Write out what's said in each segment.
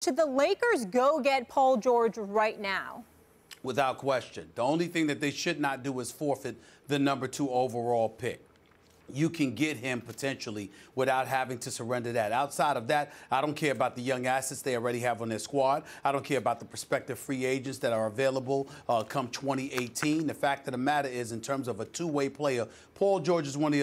Should the Lakers go get Paul George right now? Without question. The only thing that they should not do is forfeit the #2 overall pick. You can get him potentially without having to surrender that. Outside of that, I don't care about the young assets they already have on their squad. I don't care about the prospective free agents that are available come 2018. The fact of the matter is, in terms of a two-way player, Paul George is one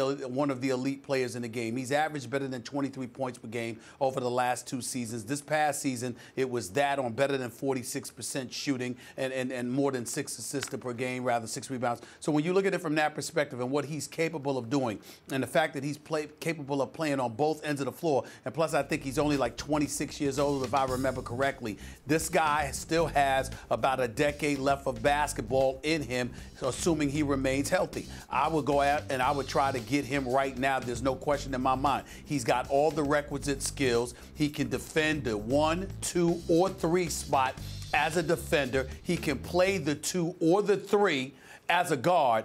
of the elite players in the game. He's averaged better than 23 points per game over the last 2 seasons. This past season, it was that on better than 46% shooting and more than 6 assists per game, rather 6 rebounds. So when you look at it from that perspective and what he's capable of doing, and the fact that he's capable of playing on both ends of the floor, and plus I think he's only like 26 years old, if I remember correctly. This guy still has about a decade left of basketball in him, assuming he remains healthy. I would go out and I would try to get him right now. There's no question in my mind. He's got all the requisite skills. He can defend the 1, 2, or 3 spot as a defender. He can play the 2 or the 3 as a guard.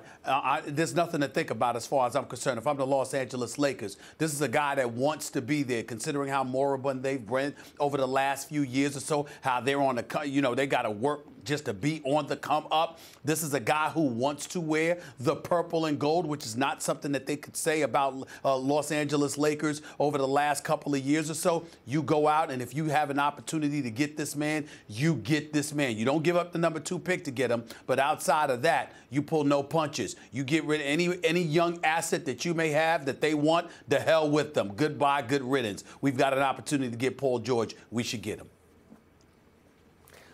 There's nothing to think about as far as I'm concerned. If I'm the Los Angeles Lakers, this is a guy that wants to be there, considering how moribund they've been over the last few years or so, how they're on the, they got to work just to be on the come up. This is a guy who wants to wear the purple and gold, which is not something that they could say about Los Angeles Lakers over the last couple of years or so. You go out, and if you have an opportunity to get this man, you get this man. You don't give up the #2 pick to get him, but outside of that, you pull no punches. You get rid of any young asset that you may have that they want, the hell with them. Goodbye, good riddance. We've got an opportunity to get Paul George. We should get him.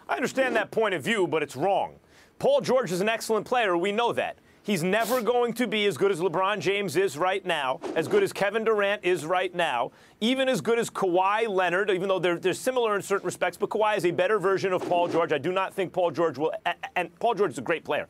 I understand that point of view, but it's wrong. Paul George is an excellent player. We know that. He's never going to be as good as LeBron James is right now, as good as Kevin Durant is right now, even as good as Kawhi Leonard, even though they're similar in certain respects, but Kawhi is a better version of Paul George. I do not think Paul George will, and Paul George is a great player.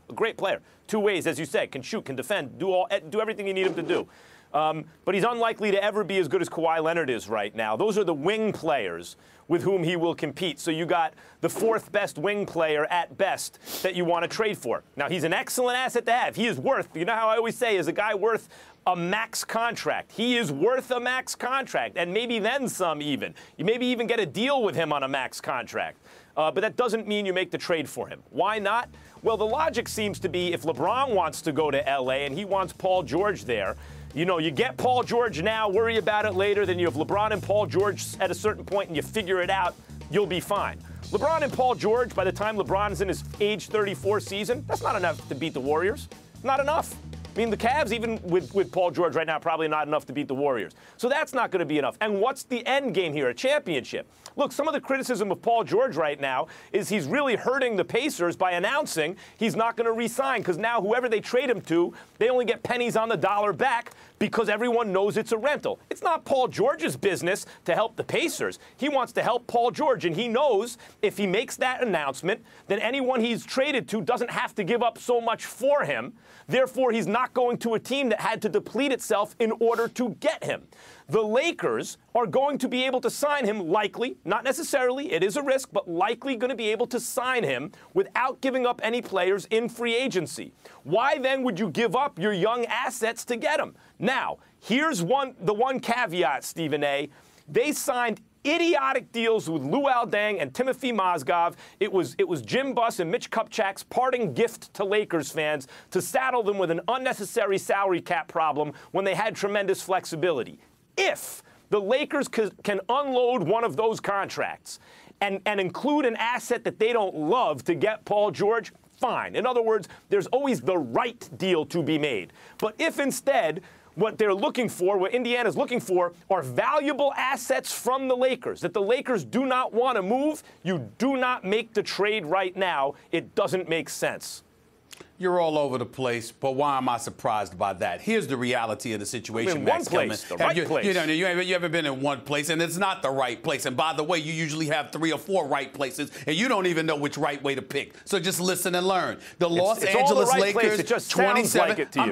2 ways, as you said, can shoot, can defend, do everything you need him to do. But he's unlikely to ever be as good as Kawhi Leonard is right now. Those are the wing players with whom he will compete. So you got the 4th best wing player at best that you want to trade for. Now, he's an excellent asset to have. He is worth, you know how I always say, is a guy worth a max contract? He is worth a max contract, and maybe then some even. You maybe even get a deal with him on a max contract. But that doesn't mean you make the trade for him. Why not? Well, the logic seems to be if LeBron wants to go to L.A. and he wants Paul George there, you get Paul George now, worry about it later, then you have LeBron and Paul George at a certain point and you figure it out, you'll be fine. LeBron and Paul George, by the time LeBron's in his age 34 season, that's not enough to beat the Warriors. Not enough. I mean, the Cavs, even with Paul George right now, probably not enough to beat the Warriors. So that's not going to be enough. And what's the end game here? A championship. Look, some of the criticism of Paul George right now is he's really hurting the Pacers by announcing he's not going to re-sign, because now whoever they trade him to, they only get pennies on the dollar back because everyone knows it's a rental. It's not Paul George's business to help the Pacers. He wants to help Paul George, and he knows if he makes that announcement, then anyone he's traded to doesn't have to give up so much for him. Therefore, he's not going to a team that had to deplete itself in order to get him. The Lakers are going to be able to sign him, likely, not necessarily, it is a risk, but likely going to be able to sign him without giving up any players in free agency. Why then would you give up your young assets to get him? Now, here's the one caveat, Stephen A. They signed idiotic deals with Luol Deng and Timothy Mozgov. It was Jim Buss and Mitch Kupchak's parting gift to Lakers fans to saddle them with an unnecessary salary cap problem when they had tremendous flexibility. If the Lakers can unload one of those contracts and include an asset that they don't love to get Paul George, fine. In other words, there's always the right deal to be made. But if instead what they're looking for, what Indiana's looking for, are valuable assets from the Lakers that the Lakers do not want to move, you do not make the trade right now. It doesn't make sense. You're all over the place, but why am I surprised by that? Here's the reality of the situation, Max Kellerman. The right place. You haven't been in one place, and it's not the right place. And by the way, you usually have 3 or 4 right places, and you don't even know which right way to pick. So just listen and learn. The Los Angeles Lakers, it just 27. Like it to you. I'm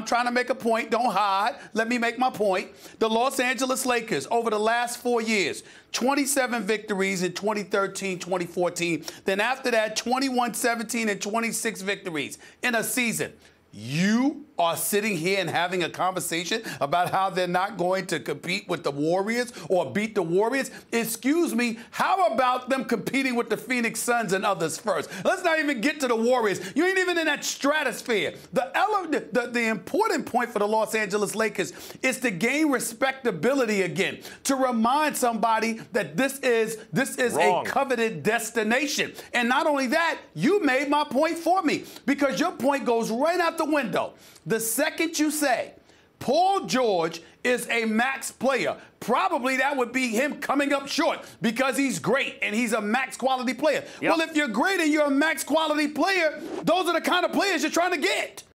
trying to make a point. Don't hide. Let me make my point. The Los Angeles Lakers, over the last 4 years, 27 victories in 2013, 2014. Then after that, 21, 17, and 26 victories in a season. You are sitting here and having a conversation about how they're not going to compete with the Warriors or beat the Warriors. Excuse me, how about them competing with the Phoenix Suns and others first? Let's not even get to the Warriors. You ain't even in that stratosphere. The important point for the Los Angeles Lakers is to gain respectability again, to remind somebody that this is a coveted destination. And not only that, you made my point for me, because your point goes right out the window. The second you say Paul George is a max player, probably that would be him coming up short because he's great and he's a max quality player. Yep. Well, if you're great and you're a max quality player, those are the kind of players you're trying to get.